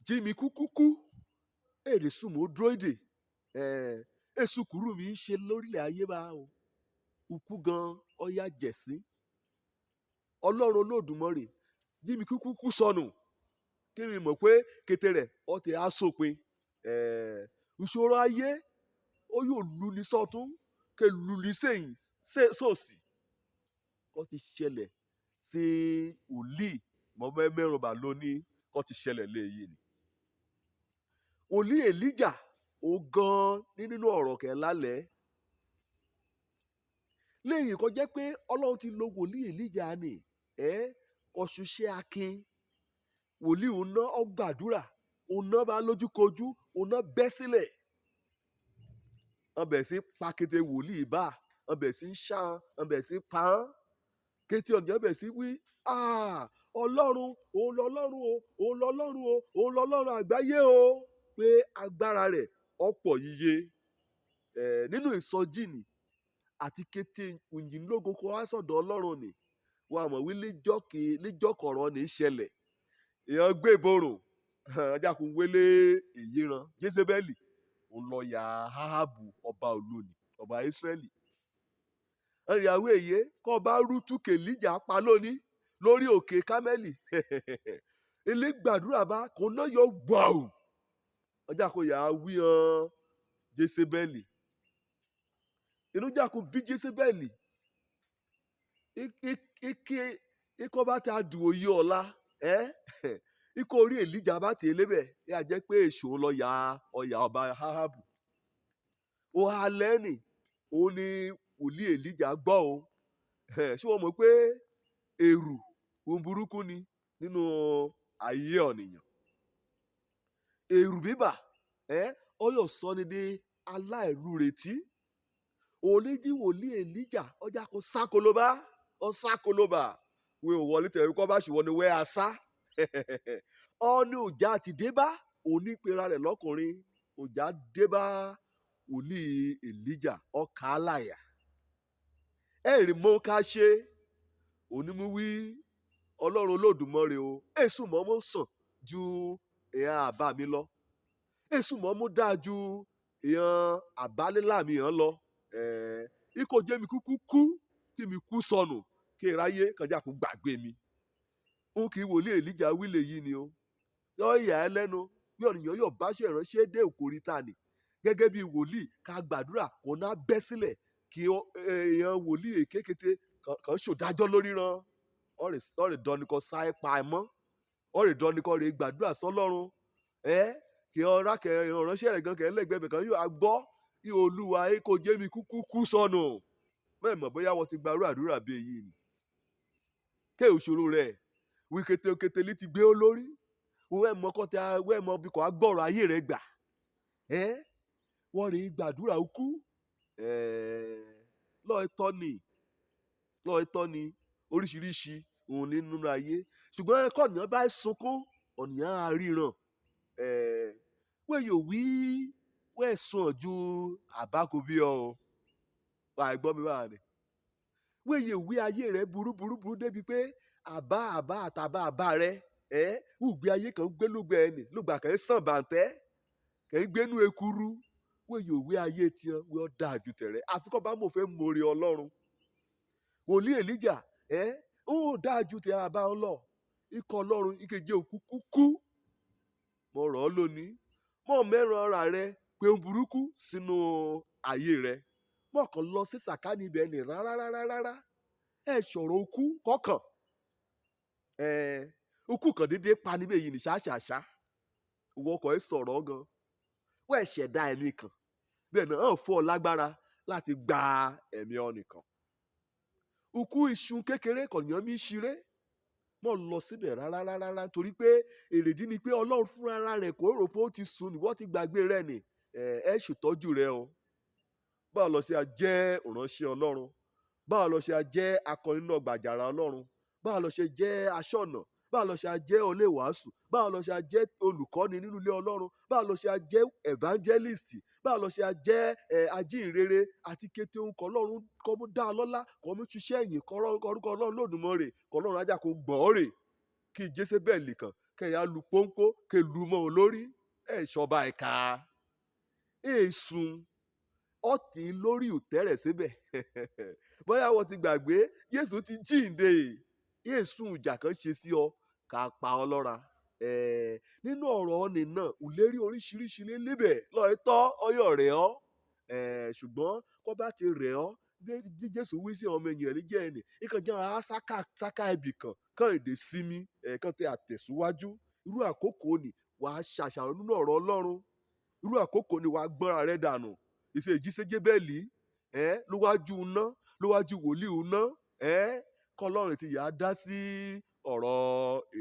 Jimi kúkúkú èrè sùnmù dúróìdè èsùkúrú mi ń ṣe lórílẹ̀ ayé bá o ukú gan ọyá jẹ̀sín ọlọ́run olódùmarè Jimi kúkúkú sọnù kí mi mọ̀ pé kété rẹ̀ ọtẹ̀ á sópin ìṣòro ayé ó yóò luni sọ́tún kẹ luni sẹ́yìn sósì kó ti ṣẹlẹ̀ sí wòlíì mẹ́rùnbà lónìí kó ti ṣẹlẹ̀ léyìí ni. Wòlíì Èlíjà ó gan nínú ọ̀rọ̀ kẹ̀ lálẹ́ lẹ́yìn kó jẹ́ pé ọlọ́run ti lo wòlíì Èlíjà ni kó ṣiṣẹ́ akin wòlíì òun náà ó gbàdúrà òun náà bá lójúkojú òun náà bẹ́ sílẹ̀ ọbẹ̀ sí pakété wòlíì bá ọbẹ̀ sí ṣán ọbẹ̀ sí pàán kété ọ̀nìyàn ọbẹ̀ sí wí ọlọ́run òun lọ́lọ́run o òun lọ́lọ́run o òun lọ́lọ́run àgbáyé o pé agbára rẹ̀ ọ̀pọ̀ yíyé nínú ìsọjí ni àti kété òyìnlógo kó wá sọ̀dọ̀ ọlọ́run ni wọ́n àmọ̀ wí lẹ́jọ́ kọ̀ọ̀rọ̀ ní í ṣẹlẹ̀ èèyàn gbé ìborùn ajákun wélé èyí ran Jésébẹ́lì òun lọ ya Áhábù ọba olóni ọba Ísírẹ́lì ìyàwó èyí kọ́ ọba rútú kèlíjà pa lónìí lórí òkè Kámẹ́lì ilé gbàdúrà bá kò náà yọ gbàù ajákun yà á wí hàn Jésébẹ́lì inú jákun bí Jésébẹ́lì ikọ́ bá ta dùn òye ọ̀la ikọ̀ orí Èlíjà bá tẹ̀ lébẹ̀ yà jẹ́ pé èso lọ ya ọ̀yà ọba Áhábù ó halẹ́ nì òun ni wòlíì Èlíjà gbọ́ o ṣé wọ́n mọ̀ pé èrù ohun burúkú ni nínú ayé ọ̀nìyàn èrù bíbà ọyọ̀ sọ ni di aláìrúretí oníjí wòlíì Èlíjà ọjà kò sákolóbá ọ̀sákolóbá wọ́n ò wọlé tẹ̀lé kọ́ bá ṣùwọ́n ni wẹ́ asá ọ́ní òjá ti débá òní pera rẹ̀ lọ́kùnrin òjá débá wòlíì Èlíjà ọkà aláyà ẹ̀rì mọ́ ká ṣe onímúwí ọlọ́run olódùmarè o èṣù mọ́ mọ́ sàn ju èèyàn àbá mi lọ èṣù mọ́ mọ́ dáa ju èèyàn àbálélà mi hàn lọ ikọ̀ jẹ́ mi kúkú kú kí mi kú sọnù kí iráyé kọjá kó gbàgbé mi òun kì í wòlíì Èlíjà wílé yìí ni o yọ ìyá ẹ lẹ́nu bí ọ̀nìyàn yóò bá ṣe ìránṣẹ́ dé òkúrítà ni gẹ́gẹ́ bí wòlíì ká gbàdúrà kó ná bẹ́ sílẹ̀ kí èèyàn wòlíì èkékété kàn ṣòdájọ́ lórí ran ọ̀rẹ́ dọ́nikọ́ sá ẹ pa ẹ mọ́ ọ̀rẹ́ dọ́nikọ́ rẹ̀ gbàdúrà sọ́lọ́run kí ọ̀rá kẹ ìránṣẹ́ rẹ̀ gan kẹ́ lẹ́gbẹ̀ẹ́ kan yóò gbọ́ kí olúwa kò jẹ́ mi kú sọnù bẹ́ẹ̀ mọ̀ bóyá wọ́n ti gbarú àdúrà bí èyí ni ké òṣòro rẹ̀ wí kété lè ti gbé ó lórí wẹ́ẹ̀ mọ́ kọ́ta wẹ́ẹ̀ mọ́ bí kò á gbọ́rọ̀ ayé rẹ̀ gbà wọ́n rí gbàdúrà ukú lọ́ọ̀tọ́ ni oríṣiríṣi òun nínú ayé ṣùgbọ́n ẹ̀kọ́ ọ̀nìyàn bá sunkún ọ̀nìyàn á ríran wẹ́ẹ̀ yóò wí wẹ́ẹ̀ sùn ju àbákò bí ọ o wà á gbọ́ mi báà ni wẹ́ẹ̀ yóò wí ayé rẹ̀ burú débi pé àbá àtàbá rẹ̀ wùgbé ayé kan gbé lùgbà ẹni lùgbà kan sàn bàǹtẹ́ kẹ́ ń gbénú ekuru wọ́n yóò wí ayé tiẹ̀ wọ́n dáa ju tẹ̀rẹ̀ àfikọ́ bá mọ̀ fẹ́ mórí ọlọ́run wòlíì Èlíjà ó dáa ju tẹ̀ àbá wọn lọ ikọ̀ ọlọ́run ìkeje òkú kúkú mo rọ̀ ọ́ lónìí mọ̀ mẹ́ran ara rẹ pé ń burúkú sínú ayé rẹ mọ̀ kàn lọ sí sàkání ibẹ̀ ni rárá ṣọ̀rọ̀ okú kọ̀ọ̀kan okú kan dédé pa níbẹ̀ yìí ní ṣáṣáṣá ìwọkọ̀ ẹ̀ sọ̀rọ̀ gan wọ́n ṣẹ̀dá ẹ̀mí kan bẹ́ẹ̀ náà hàn fún ọ lágbára láti gba ẹ̀mí ọ nìkan. Ukú iṣu kékeré kọ̀ọ̀yàn mi ṣeré mọ̀ lọ síbẹ̀ rárá torí pé èrèdí ni pé ọlọ́run fúnra rẹ̀ kò rò pé ó ti sùn ní wọ́n ti gbàgbé rẹ̀ ni ṣètọ́jú rẹ̀ o. Báwo lọ ṣe a jẹ́ ìránṣẹ́ ọlọ́run báwo lọ ṣe a jẹ́ akọrin náà gbàjàrà ọlọ́run báwo lọ ṣe jẹ́ aṣọ́nà báwo lọ ṣe a jẹ́ oléwàásù báwo lọ ṣe a jẹ́ olùkọ́ni nínú ilé ọlọ́run báwo lọ ṣe a jẹ́ evangelist báwo lọ ṣe a jẹ́ ajínrere àti kété ohun kọ́ ọlọ́run kọ́ mú dá ọlọ́lá kọ́ mú túṣẹ́ ẹ̀yìn kọ́ orúkọ ọlọ́run lódùmarè kọ́ ọlọ́run ajá kó gbọ́n rè kí Jésébẹ́lì kan kẹ̀yà lu pọ́npọ́ kẹ lu mọ́ ọ lórí ẹ̀ ṣọba ẹ̀ka èsùn ọ̀tí lórí òtẹ́rẹ̀ síbẹ̀ bóyá wọ́n ti gbàgbé Jésù ti jíǹde èsùn ìjà kan ṣe sí ọ ká pa ọ lọ́ra nínú ọ̀rọ̀ ọ̀nì náà ìlérí oríṣiríṣi lébẹ̀ lọ́ọ́ tọ́ ọyọ̀ rẹ̀ ọ́ ṣùgbọ́n kó bá ti rẹ̀ ọ́ bí Jésù wí sí ọmọ ènìyàn ní jẹ́ ẹnì ìkàn jẹ́ àwọn sáká ibì kan èdè sinmi kan tẹ àtẹ̀síwájú irú àkókò ni wàá ṣàṣàrò nínú ọ̀rọ̀ Ọlọ́run irú àkókò ni wàá gbọ́nra rẹ̀ dànù ìṣe ìjíṣẹ́jẹ́bẹ́ẹ̀lì lówájú iná lówájú wòlíì iná kọ́lọ́run ti yà á dá sí ọ̀rọ̀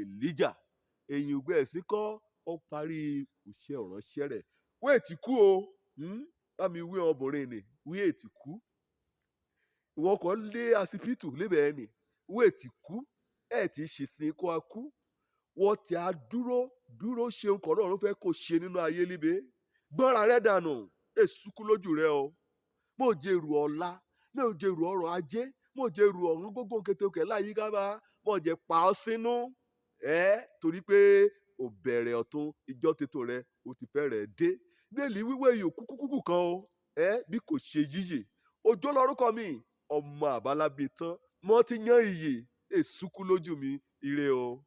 Èlíjà èyí ògbé ẹ̀sìn kọ́ ọ parí òṣìṣẹ́ ìránṣẹ́ rẹ̀ wọ́n ètí kú o bámi wí ọmọbìnrin ni wí ètí kú ìwọ kan lé asibítù lébẹ̀ ẹ̀ ni wọ́n ètí kú ẹ̀ tí ṣìṣìn kó a kú wọ́n ti á dúró ṣeun kọ́ náà ló fẹ́ kó ṣe nínú ayé líbe gbọ́nra rẹ̀ dànù èsùkú lójú rẹ̀ o mo jẹ́rù ọ̀la mo jẹ́rù ọrọ̀ ajé mo jẹ́rù ọ̀run gbogbo kétékè láyìíká bá mo jẹ́ pa ọ́ sínú torí pé ò bẹ̀rẹ̀ ọ̀tún ìjọ tètò rẹ o ti fẹ́ rẹ̀ dé bẹ́ẹ̀lì wíwé yìí kúkúkú kan o bí kò ṣe yíyè òjò lórúkọ mi ọmọ àbálábí tán mo ti yan iyè èsùkú lójú mi ire o.